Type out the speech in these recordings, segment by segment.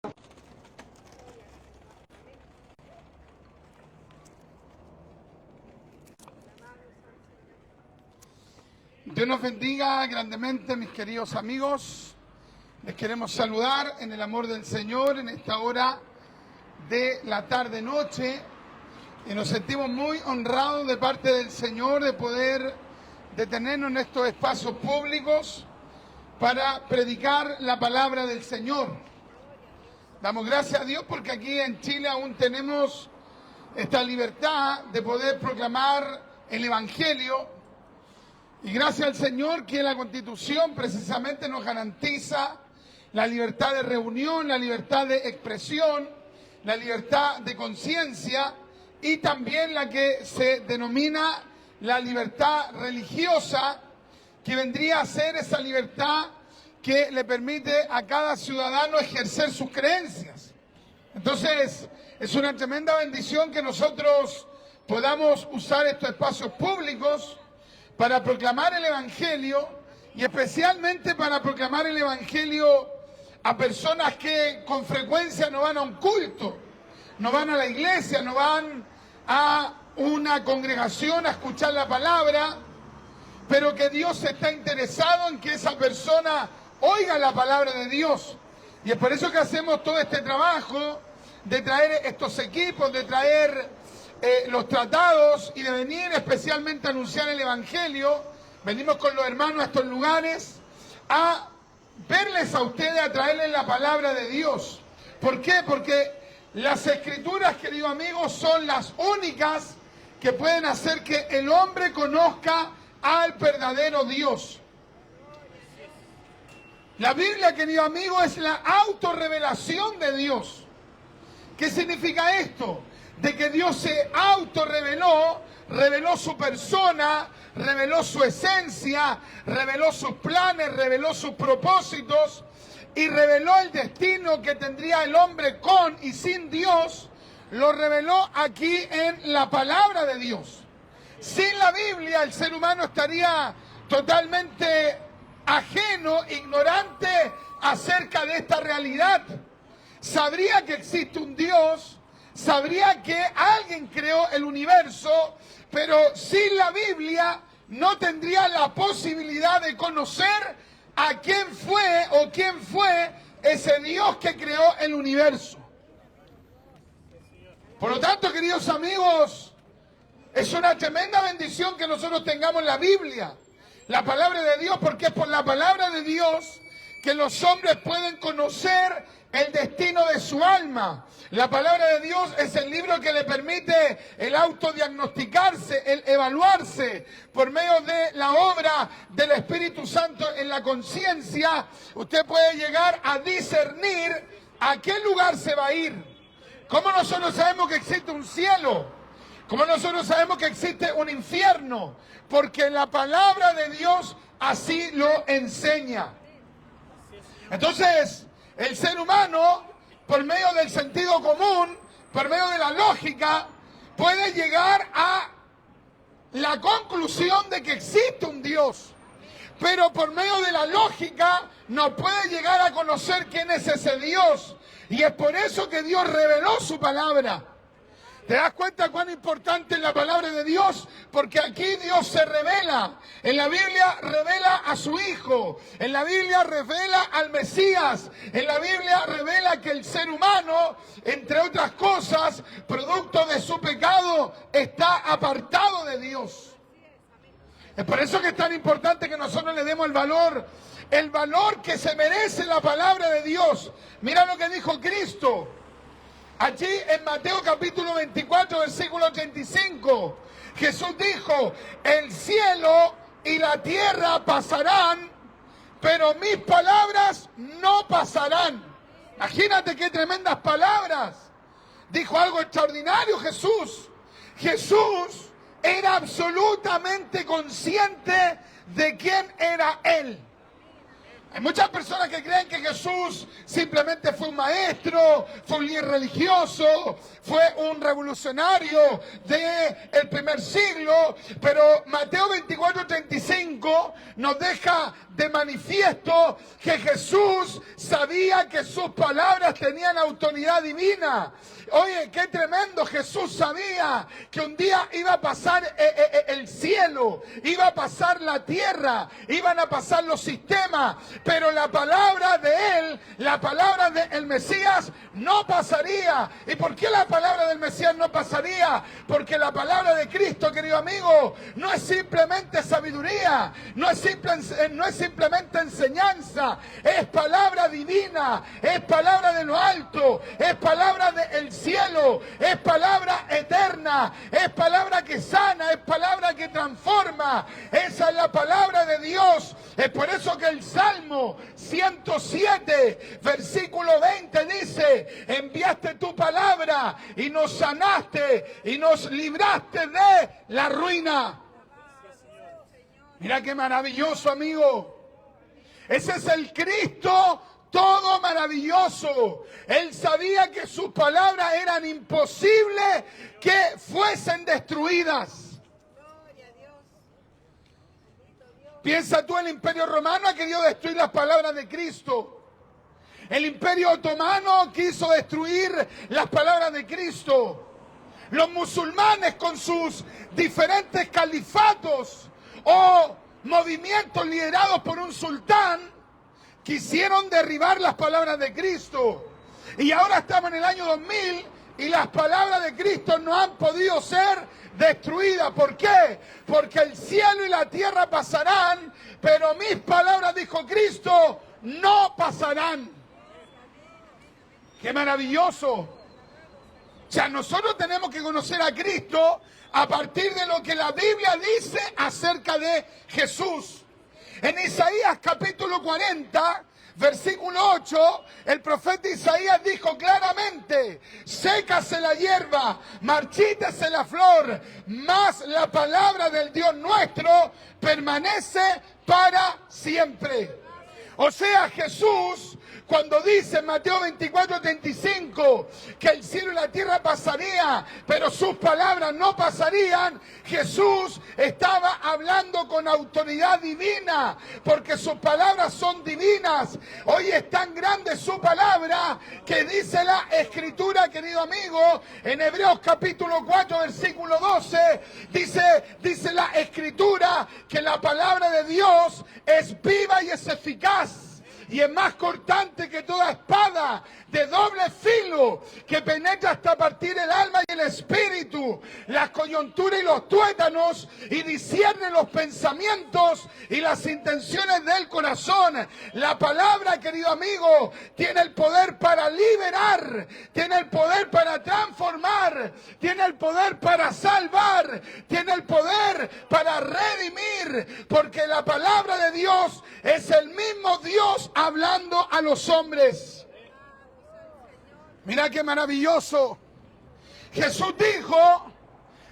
Dios nos bendiga grandemente, mis queridos amigos. Les queremos saludar en el amor del Señor en esta hora de la tarde-noche. Y nos sentimos muy honrados de parte del Señor de poder detenernos en estos espacios públicos para predicar la palabra del Señor. Damos gracias a Dios porque aquí en Chile aún tenemos esta libertad de poder proclamar el Evangelio. Y gracias al Señor que la Constitución precisamente nos garantiza la libertad de reunión, la libertad de expresión, la libertad de conciencia y también la que se denomina la libertad religiosa, que vendría a ser esa libertad que le permite a cada ciudadano ejercer sus creencias. Entonces, es una tremenda bendición que nosotros podamos usar estos espacios públicos para proclamar el Evangelio, y especialmente para proclamar el Evangelio a personas que con frecuencia no van a un culto, no van a la iglesia, no van a una congregación a escuchar la palabra, pero que Dios está interesado en que esa persona oiga la palabra de Dios. Y es por eso que hacemos todo este trabajo de traer estos equipos, de traer los tratados y de venir especialmente a anunciar el Evangelio. Venimos con los hermanos a estos lugares a verles a ustedes, a traerles la palabra de Dios. ¿Por qué? Porque las Escrituras, queridos amigos, son las únicas que pueden hacer que el hombre conozca al verdadero Dios. La Biblia, querido amigo, es la autorrevelación de Dios. ¿Qué significa esto? De que Dios se autorreveló, reveló su persona, reveló su esencia, reveló sus planes, reveló sus propósitos y reveló el destino que tendría el hombre con y sin Dios. Lo reveló aquí en la palabra de Dios. Sin la Biblia el ser humano estaría totalmente ajeno, ignorante acerca de esta realidad. Sabría que existe un Dios, sabría que alguien creó el universo, pero sin la Biblia no tendría la posibilidad de conocer a quién fue o quién fue ese Dios que creó el universo. Por lo tanto, queridos amigos, es una tremenda bendición que nosotros tengamos la Biblia, la palabra de Dios, porque es por la palabra de Dios que los hombres pueden conocer el destino de su alma. La palabra de Dios es el libro que le permite el autodiagnosticarse, el evaluarse por medio de la obra del Espíritu Santo en la conciencia. Usted puede llegar a discernir a qué lugar se va a ir. ¿Cómo nosotros sabemos que existe un cielo? ¿Cómo nosotros sabemos que existe un infierno? Porque la palabra de Dios así lo enseña. Entonces, el ser humano, por medio del sentido común, por medio de la lógica, puede llegar a la conclusión de que existe un Dios. Pero por medio de la lógica no puede llegar a conocer quién es ese Dios. Y es por eso que Dios reveló su palabra. ¿Te das cuenta cuán importante es la palabra de Dios? Porque aquí Dios se revela. En la Biblia revela a su Hijo. En la Biblia revela al Mesías. En la Biblia revela que el ser humano, entre otras cosas, producto de su pecado, está apartado de Dios. Es por eso que es tan importante que nosotros le demos el valor que se merece la palabra de Dios. Mira lo que dijo Cristo. Allí en Mateo capítulo 24, versículo 85, Jesús dijo: el cielo y la tierra pasarán, pero mis palabras no pasarán. Imagínate qué tremendas palabras. Dijo algo extraordinario Jesús. Jesús era absolutamente consciente de quién era Él. Hay muchas personas que creen que Jesús simplemente fue un maestro, fue un líder religioso, fue un revolucionario del primer siglo, pero Mateo 24:35 nos deja de manifiesto que Jesús sabía que sus palabras tenían autoridad divina. Oye, qué tremendo. Jesús sabía que un día iba a pasar el cielo, iba a pasar la tierra, iban a pasar los sistemas, pero la palabra de él, la palabra del Mesías no pasaría. ¿Y por qué la palabra del Mesías no pasaría? Porque la palabra de Cristo, querido amigo, no es simplemente sabiduría, no es simplemente enseñanza, es palabra divina, es palabra de lo alto, es palabra del cielo, es palabra eterna, es palabra que sana, es palabra que transforma. Esa es la palabra de Dios. Es por eso que el Salmo 107, versículo 20 dice: enviaste tu palabra y nos sanaste y nos libraste de la ruina. Mira qué maravilloso, amigo. Ese es el Cristo todo maravilloso. Él sabía que sus palabras eran imposibles que fuesen destruidas. Piensa tú, el Imperio Romano ha querido destruir las palabras de Cristo. El Imperio Otomano quiso destruir las palabras de Cristo. Los musulmanes con sus diferentes califatos o movimientos liderados por un sultán quisieron derribar las palabras de Cristo. Y ahora estamos en el año 2000 y las palabras de Cristo no han podido ser destruidas. ¿Por qué? Porque el cielo y la tierra pasarán, pero mis palabras, dijo Cristo, no pasarán. ¡Qué maravilloso! O sea, nosotros tenemos que conocer a Cristo a partir de lo que la Biblia dice acerca de Jesús. En Isaías capítulo 40, versículo 8, el profeta Isaías dijo claramente: sécase la hierba, marchítese la flor, mas la palabra del Dios nuestro permanece para siempre. O sea, Jesús, cuando dice en Mateo 24:35 que el cielo y la tierra pasaría, pero sus palabras no pasarían, Jesús estaba hablando con autoridad divina, porque sus palabras son divinas. Hoy es tan grande su palabra que dice la Escritura, querido amigo, en Hebreos capítulo 4, versículo 12, dice la Escritura que la palabra de Dios es viva y es eficaz. Y es más cortante que toda espada de doble filo, que penetra hasta partir el alma y el espíritu, las coyunturas y los tuétanos, y discierne los pensamientos y las intenciones del corazón. La palabra, querido amigo, tiene el poder para liberar, tiene el poder para transformar, tiene el poder para salvar, tiene el poder para redimir, porque la palabra de Dios es el mismo Dios hablando a los hombres. Mira qué maravilloso. Jesús dijo,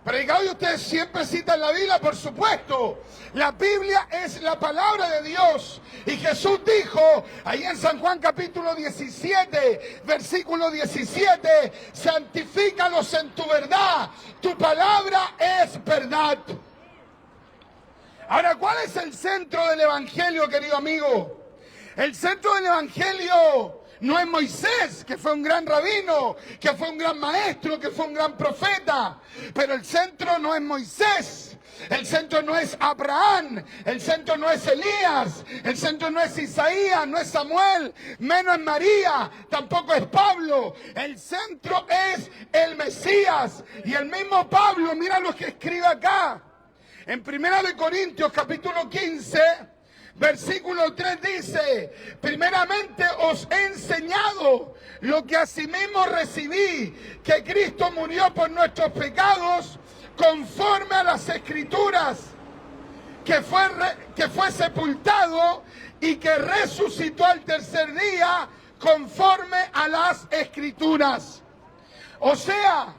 predicado, y ustedes siempre citan la Biblia, por supuesto. La Biblia es la palabra de Dios. Y Jesús dijo, ahí en San Juan capítulo 17, versículo 17, santifícalos en tu verdad. Tu palabra es verdad. Ahora, ¿cuál es el centro del Evangelio, querido amigo? El centro del Evangelio no es Moisés, que fue un gran rabino, que fue un gran maestro, que fue un gran profeta. Pero el centro no es Moisés, el centro no es Abraham, el centro no es Elías, el centro no es Isaías, no es Samuel, menos es María, tampoco es Pablo. El centro es el Mesías. Y el mismo Pablo, mira lo que escribe acá. En 1 Corintios capítulo 15, versículo 3 dice: primeramente os he enseñado lo que asimismo recibí, que Cristo murió por nuestros pecados conforme a las Escrituras, que fue sepultado y que resucitó al tercer día conforme a las Escrituras. O sea,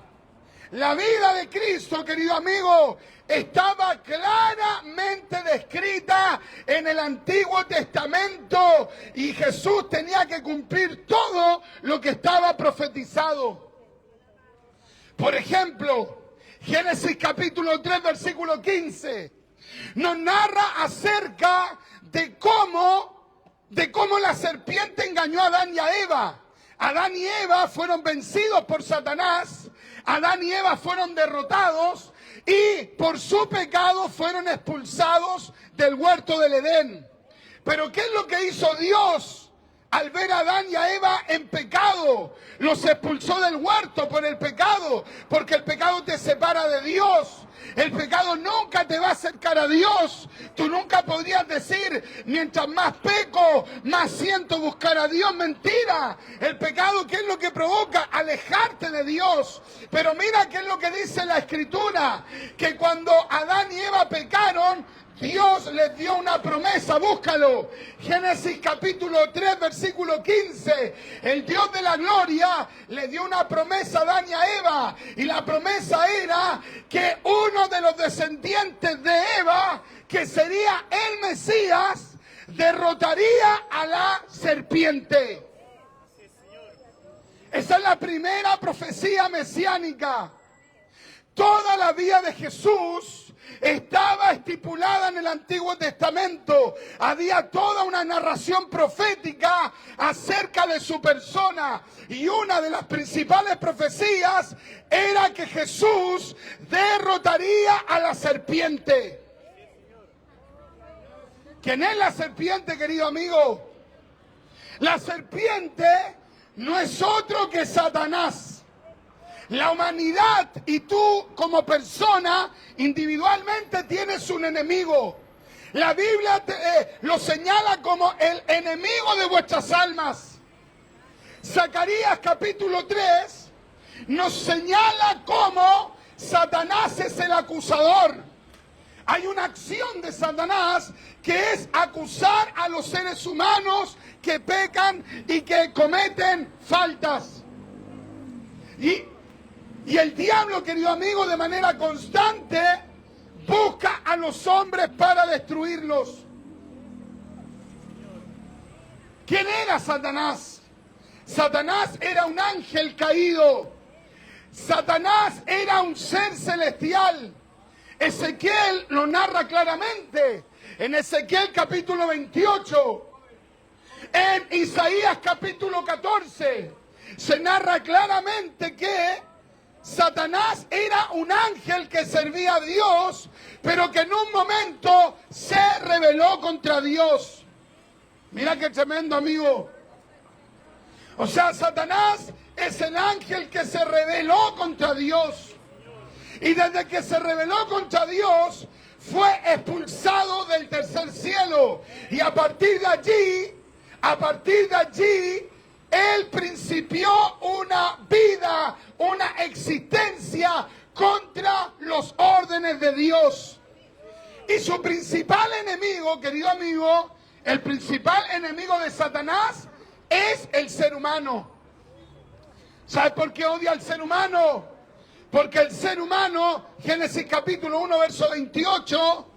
la vida de Cristo, querido amigo, estaba claramente descrita en el Antiguo Testamento y Jesús tenía que cumplir todo lo que estaba profetizado. Por ejemplo, Génesis capítulo 3, versículo 15. nos narra acerca de cómo la serpiente engañó a Adán y a Eva. Adán y Eva fueron vencidos por Satanás, Adán y Eva fueron derrotados y por su pecado fueron expulsados del huerto del Edén. Pero ¿qué es lo que hizo Dios al ver a Adán y a Eva en pecado? Los expulsó del huerto por el pecado, porque el pecado te separa de Dios. El pecado nunca te va a acercar a Dios. Tú nunca podrías decir, mientras más peco, más siento buscar a Dios. Mentira. El pecado, ¿qué es lo que provoca? Alejarte de Dios. Pero mira qué es lo que dice la Escritura, que cuando Adán y Eva pecaron, Dios les dio una promesa, búscalo. Génesis capítulo 3, versículo 15. El Dios de la gloria le dio una promesa a Adán y a Eva. Y la promesa era que uno de los descendientes de Eva, que sería el Mesías, derrotaría a la serpiente. Esa es la primera profecía mesiánica. Toda la vida de Jesús estaba estipulada en el Antiguo Testamento. Había toda una narración profética acerca de su persona. Y una de las principales profecías era que Jesús derrotaría a la serpiente. ¿Quién es la serpiente, querido amigo? La serpiente no es otro que Satanás. La humanidad y tú como persona individualmente tienes un enemigo. La Biblia lo señala como el enemigo de vuestras almas. Zacarías capítulo 3 nos señala cómo Satanás es el acusador. Hay una acción de Satanás que es acusar a los seres humanos que pecan y que cometen faltas. Y el diablo, querido amigo, de manera constante busca a los hombres para destruirlos. ¿Quién era Satanás? Satanás era un ángel caído. Satanás era un ser celestial. Ezequiel lo narra claramente. En Ezequiel capítulo 28. En Isaías capítulo 14. Se narra claramente que Satanás era un ángel que servía a Dios, pero que en un momento se rebeló contra Dios. Mira qué tremendo, amigo. O sea, Satanás es el ángel que se rebeló contra Dios. Y desde que se rebeló contra Dios, fue expulsado del tercer cielo. Y a partir de allí, él principió una vida, una existencia contra los órdenes de Dios. Y su principal enemigo, querido amigo, el principal enemigo de Satanás es el ser humano. ¿Sabe por qué odia al ser humano? Porque el ser humano, Génesis capítulo 1, verso 28...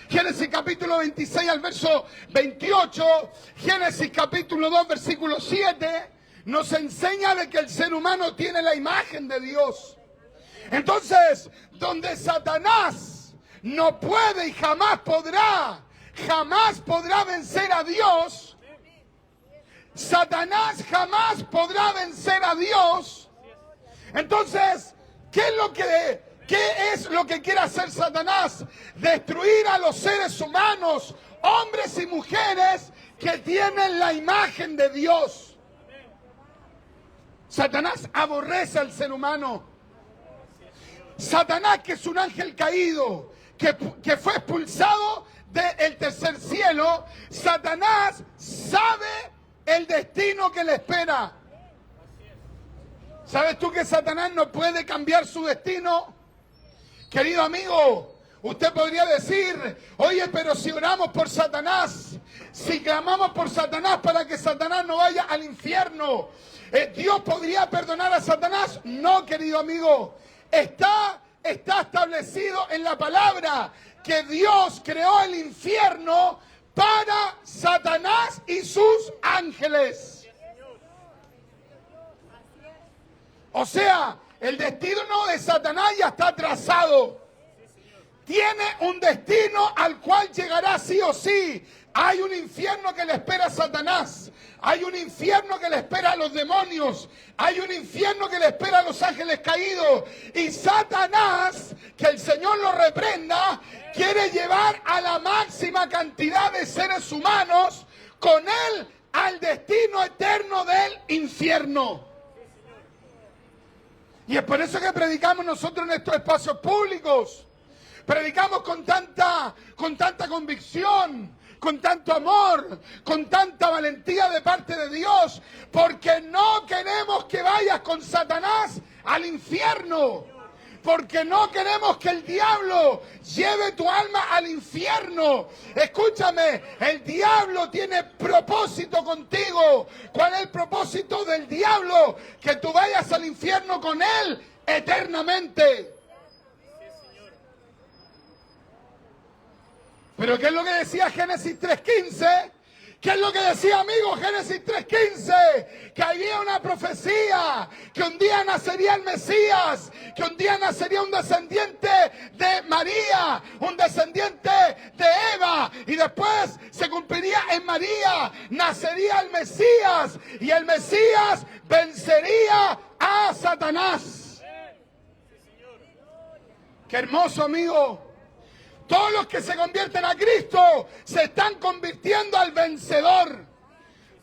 Génesis capítulo 26 al verso 28, Génesis capítulo 2 versículo 7, nos enseña de que el ser humano tiene la imagen de Dios. Entonces, donde Satanás no puede y jamás podrá vencer a Dios, Satanás jamás podrá vencer a Dios. Entonces, ¿qué es lo que quiere hacer Satanás? Destruir a los seres humanos, hombres y mujeres que tienen la imagen de Dios. Satanás aborrece al ser humano. Satanás, que es un ángel caído, que fue expulsado del tercer cielo, Satanás sabe el destino que le espera. ¿Sabes tú que Satanás no puede cambiar su destino? Querido amigo, usted podría decir, oye, pero si oramos por Satanás, si clamamos por Satanás para que Satanás no vaya al infierno, ¿Dios podría perdonar a Satanás? No, querido amigo, está establecido en la palabra que Dios creó el infierno para Satanás y sus ángeles. O sea, el destino de Satanás ya está trazado. tiene un destino al cual llegará sí o sí. Hay un infierno que le espera a Satanás. Hay un infierno que le espera a los demonios. Hay un infierno que le espera a los ángeles caídos. Y Satanás, que el Señor lo reprenda, quiere llevar a la máxima cantidad de seres humanos con él al destino eterno del infierno. Y es por eso que predicamos nosotros en estos espacios públicos. Predicamos con tanta convicción, con tanto amor, con tanta valentía de parte de Dios, porque no queremos que vayas con Satanás al infierno, porque no queremos que el diablo lleve tu alma al infierno. Escúchame, el diablo tiene propósito contigo. ¿Cuál es el propósito del diablo? Que tú vayas al infierno con él eternamente. Pero ¿qué es lo que decía Génesis 3:15? ¿Qué es lo que decía, amigo, Génesis 3:15? Que había una profecía, que un día nacería el Mesías, que un día nacería un descendiente de María, un descendiente de Eva, y después se cumpliría en María, nacería el Mesías, y el Mesías vencería a Satanás. ¡Qué hermoso, amigo! Todos los que se convierten a Cristo se están convirtiendo al vencedor.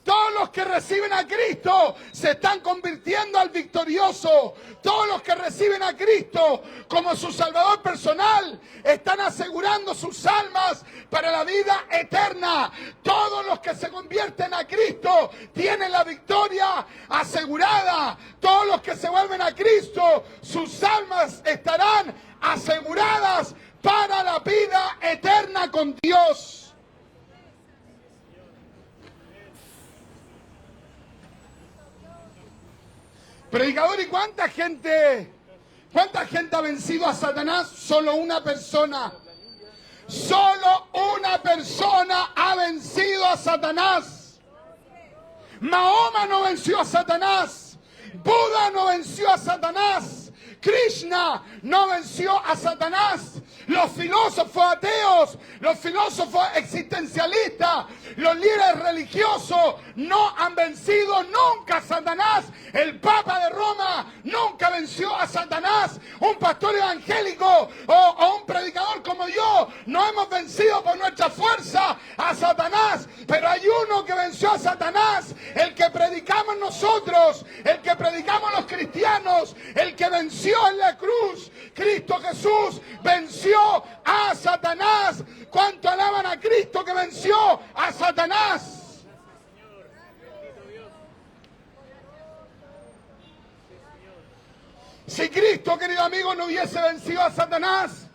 Todos los que reciben a Cristo se están convirtiendo al victorioso. Todos los que reciben a Cristo como su Salvador personal están asegurando sus almas para la vida eterna. Todos los que se convierten a Cristo tienen la victoria asegurada. Todos los que se vuelven a Cristo, sus almas estarán aseguradas para la vida eterna con Dios. Predicador, ¿y cuánta gente ha vencido a Satanás? Solo una persona. Solo una persona ha vencido a Satanás. Mahoma no venció a Satanás. Buda no venció a Satanás. Krishna no venció a Satanás. Los filósofos ateos, los filósofos existencialistas, los líderes religiosos no han vencido nunca a Satanás. El Papa de Roma nunca venció a Satanás. Un pastor evangélico o un predicador como yo no hemos vencido por nuestra fuerza a Satanás. Pero hay uno que venció a Satanás, el que predicamos nosotros, el que predicamos los cristianos, el que venció en la cruz. Cristo Jesús venció a Satanás. ¿Cuánto alaban a Cristo que venció a Satanás? Si Cristo, querido amigo, no hubiese vencido a Satanás,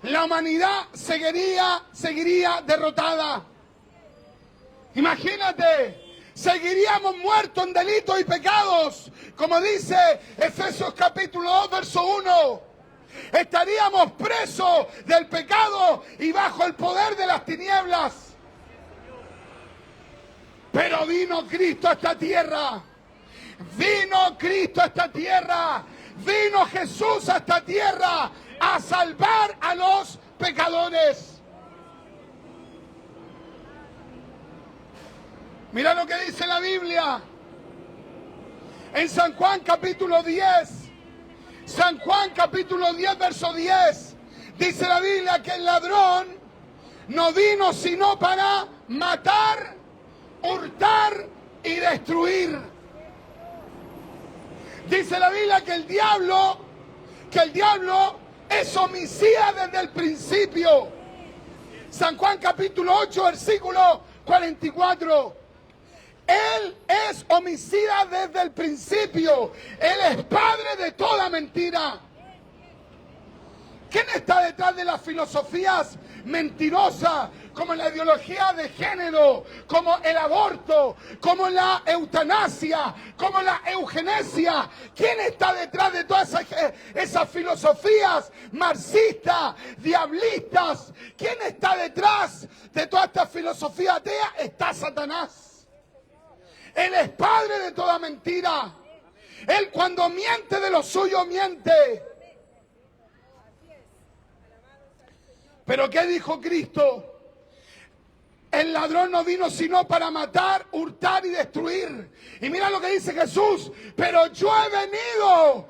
la humanidad seguiría derrotada. Imagínate, seguiríamos muertos en delitos y pecados, como dice Efesios capítulo 2, verso 1. Estaríamos presos del pecado y bajo el poder de las tinieblas. Pero vino Cristo a esta tierra. Vino Cristo a esta tierra. Vino Jesús a esta tierra a salvar a los pecadores. Mira lo que dice la Biblia. En San Juan capítulo 10. San Juan capítulo 10, verso 10. Dice la Biblia que el ladrón no vino sino para matar, hurtar y destruir. Dice la Biblia que el diablo es homicida desde el principio. San Juan capítulo 8, versículo 44. Él es homicida desde el principio. Él es padre de toda mentira. ¿Quién está detrás de las filosofías mentirosas, como la ideología de género, como el aborto, como la eutanasia, como la eugenesia? ¿Quién está detrás de todas esas filosofías marxistas, diablistas? ¿Quién está detrás de toda esta filosofía atea? Está Satanás. Él es padre de toda mentira. Él cuando miente de lo suyo miente. Pero ¿qué dijo Cristo? El ladrón no vino sino para matar, hurtar y destruir. Y mira lo que dice Jesús. Pero yo he venido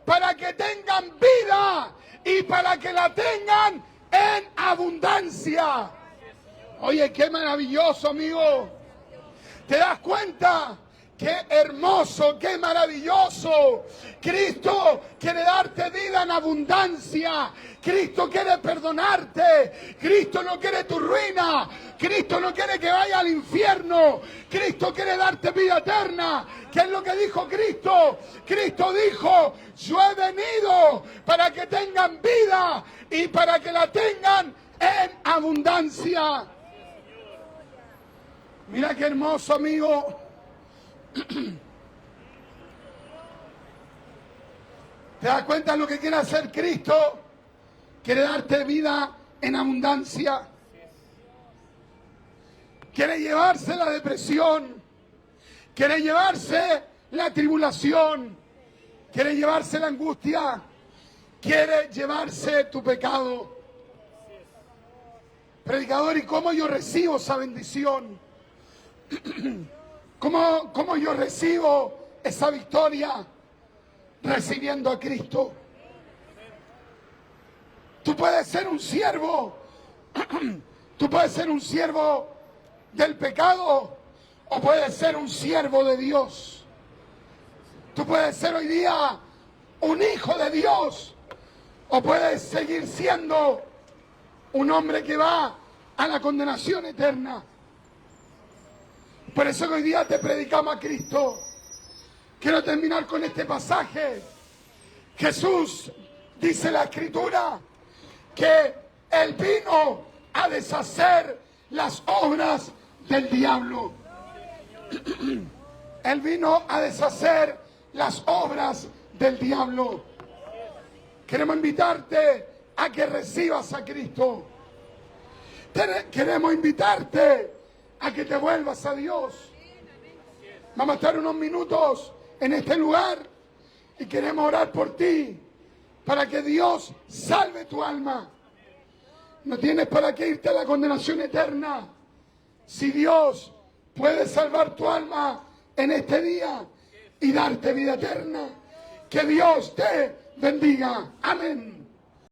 para que tengan vida y para que la tengan en abundancia. Oye, qué maravilloso, amigo. ¿Te das cuenta? ¡Qué hermoso, qué maravilloso! Cristo quiere darte vida en abundancia. Cristo quiere perdonarte. Cristo no quiere tu ruina. Cristo no quiere que vayas al infierno. Cristo quiere darte vida eterna. ¿Qué es lo que dijo Cristo? Cristo dijo, yo he venido para que tengan vida y para que la tengan en abundancia. Mira qué hermoso, amigo. ¿Te das cuenta de lo que quiere hacer Cristo? Quiere darte vida en abundancia. Quiere llevarse la depresión. Quiere llevarse la tribulación. Quiere llevarse la angustia. Quiere llevarse tu pecado. Predicador, ¿y cómo yo recibo esa bendición? ¿Cómo yo recibo esa victoria? Recibiendo a Cristo. Tú puedes ser un siervo. Tú puedes ser un siervo del pecado o puedes ser un siervo de Dios. Tú puedes ser hoy día un hijo de Dios o puedes seguir siendo un hombre que va a la condenación eterna. Por eso que hoy día te predicamos a Cristo. Quiero terminar con este pasaje. Jesús, dice la Escritura, que Él vino a deshacer las obras del diablo. Él vino a deshacer las obras del diablo. Queremos invitarte a que recibas a Cristo. Queremos invitarte a que te vuelvas a Dios. Vamos a estar unos minutos en este lugar y queremos orar por ti para que Dios salve tu alma. No tienes para qué irte a la condenación eterna. Si Dios puede salvar tu alma en este día y darte vida eterna, que Dios te bendiga. Amén.